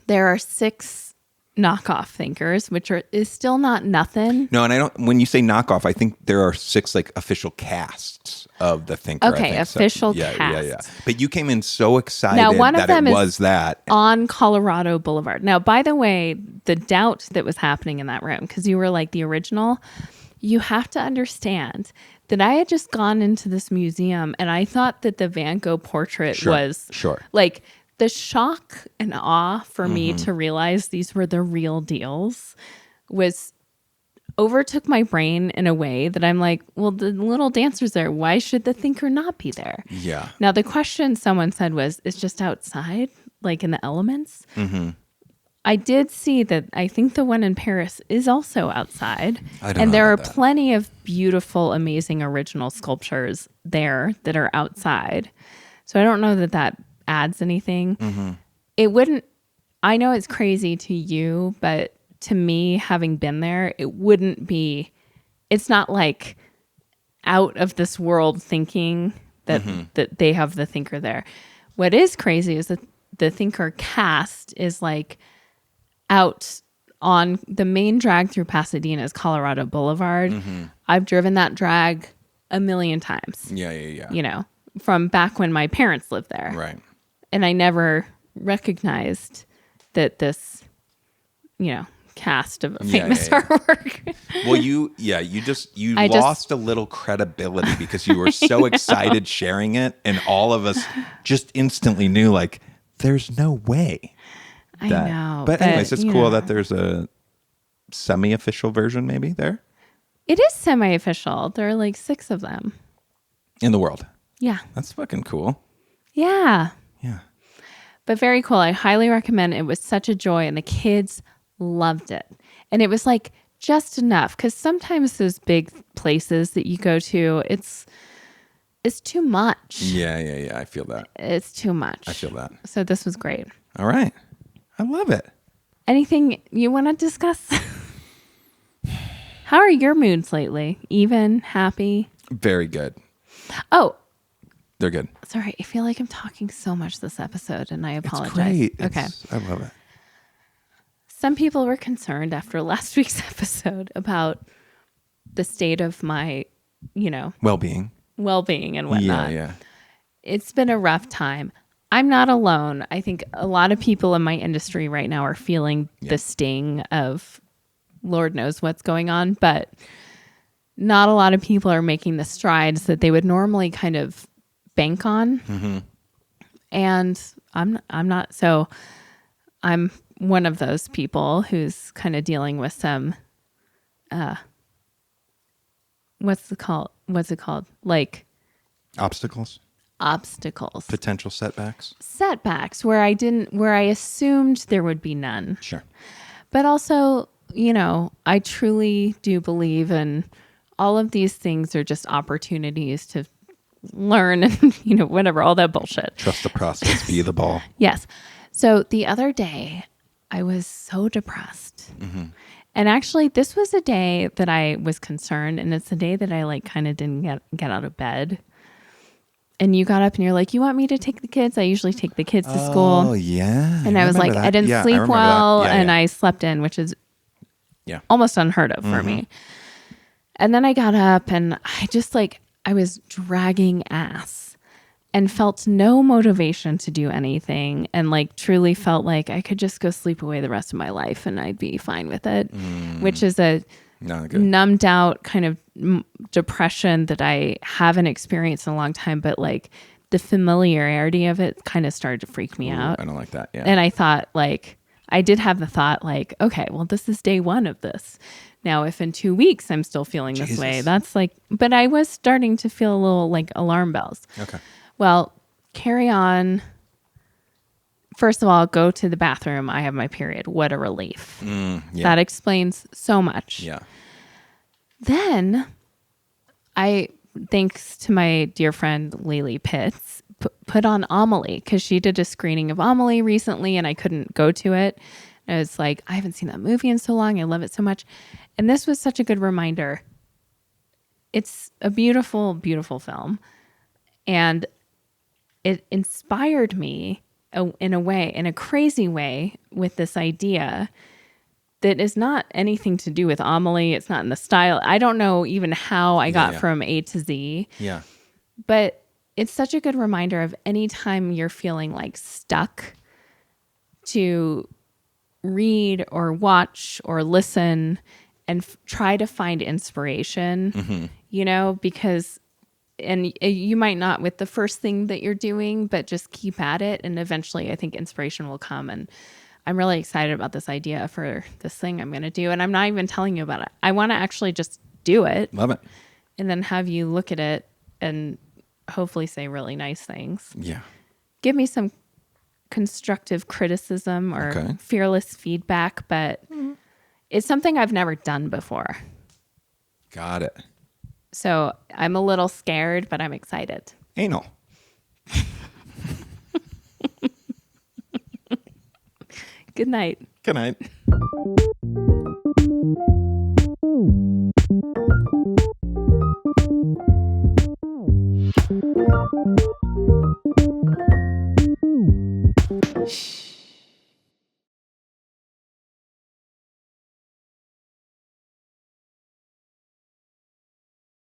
there are 6 knockoff Thinkers, which is still not nothing.
No, and I don't. When you say knockoff, I think there are 6 like official casts of the Thinker.
Okay, official cast.
Yeah. But you came in so excited
now, one
that
of them
it was that
on Colorado Boulevard. Now, by the way, the doubt that was happening in that room, because you were like the original, you have to understand that I had just gone into this museum and I thought that the Van Gogh portrait was like the shock and awe for me to realize these were the real deals was overtook my brain in a way that I'm like, well, the little dancer's there. Why should the Thinker not be there?
Yeah.
Now, the question someone said was, it's just outside, like in the elements. Mm-hmm. I did see that. I think the one in Paris is also outside. And there are plenty of beautiful, amazing original sculptures there that are outside. So I don't know that that adds anything. Mm-hmm. It wouldn't, I know it's crazy to you, but to me, having been there, it wouldn't be, it's not like out of this world thinking that, that they have the Thinker there. What is crazy is that the Thinker cast is like, out on the main drag through Pasadena's Colorado Boulevard. Mm-hmm. I've driven that drag a million times.
Yeah.
From back when my parents lived there.
Right.
And I never recognized that this, cast of famous artwork.
Well, you lost a little credibility because you were so excited sharing it, and all of us just instantly knew like, there's no way.
I know.
But anyways, it's cool that there's a semi-official version maybe there.
It is semi-official. There are like 6 of them.
In the world.
Yeah.
That's fucking cool.
Yeah.
Yeah.
But very cool. I highly recommend it. It was such a joy and the kids loved it. And it was like just enough because sometimes those big places that you go to, it's too much.
Yeah. I feel that.
It's too much.
I feel that.
So this was great.
All right. I love it.
Anything you want to discuss? How are your moods lately? Even? Happy?
Very good.
Oh.
They're good.
Sorry. I feel like I'm talking so much this episode and I apologize.
It's great.
Okay.
I love it.
Some people were concerned after last week's episode about the state of my,
well-being
and whatnot.
Yeah.
It's been a rough time. I'm not alone. I think a lot of people in my industry right now are feeling the sting of Lord knows what's going on, but not a lot of people are making the strides that they would normally kind of bank on. Mm-hmm. And I'm not. So I'm one of those people who's kind of dealing with some what's it called? Like
Obstacles,
obstacles,
potential setbacks.
setbacks where I assumed there would be none.
Sure.
But also, I truly do believe in all of these things are just opportunities to learn and, whatever, all that bullshit.
Trust the process, be the ball.
Yes. So the other day, I was so depressed. And actually, this was a day that I was concerned, and it's a day that I kind of didn't get out of bed. And you got up and you're like, you want me to take the kids? I usually take the kids to school.
Oh, yeah.
And I was like,
that.
I didn't
Yeah,
sleep
remember
well,
that. Yeah,
and
yeah.
I slept in, which is
Yeah.
almost unheard of for me. And then I got up and I just I was dragging ass and felt no motivation to do anything, and truly felt like I could just go sleep away the rest of my life and I'd be fine with it, which is a
Not good.
numbed out kind of depression that I haven't experienced in a long time. But the familiarity of it kind of started to freak me out.
I don't like that. Yeah.
And I thought I did have the thought okay, well, this is day one of this. Now, if in 2 weeks I'm still feeling this way, that's but I was starting to feel a little alarm bells.
Okay.
Well, carry on. First of all, go to the bathroom. I have my period. What a relief.
Yeah.
That explains so much.
Yeah.
Then thanks to my dear friend Lily Pitts, put on Amelie because she did a screening of Amelie recently and I couldn't go to it. And I was like, I haven't seen that movie in so long. I love it so much. And this was such a good reminder. It's a beautiful, beautiful film. And it inspired me in a crazy way, with this idea that is not anything to do with Amelie. It's not in the style. I don't know even how I got from A to Z.
Yeah.
But it's such a good reminder of any time you're feeling stuck, to read or watch or listen and try to find inspiration, because and you might not with the first thing that you're doing, but just keep at it. And eventually I think inspiration will come. And I'm really excited about this idea for this thing I'm going to do. And I'm not even telling you about it. I want to actually just do it.
Love it.
And then have you look at it and hopefully say really nice things.
Yeah.
Give me some constructive criticism or fearless feedback, but it's something I've never done before.
Got it.
So I'm a little scared, but I'm excited.
Anal.
Good night.
Good night.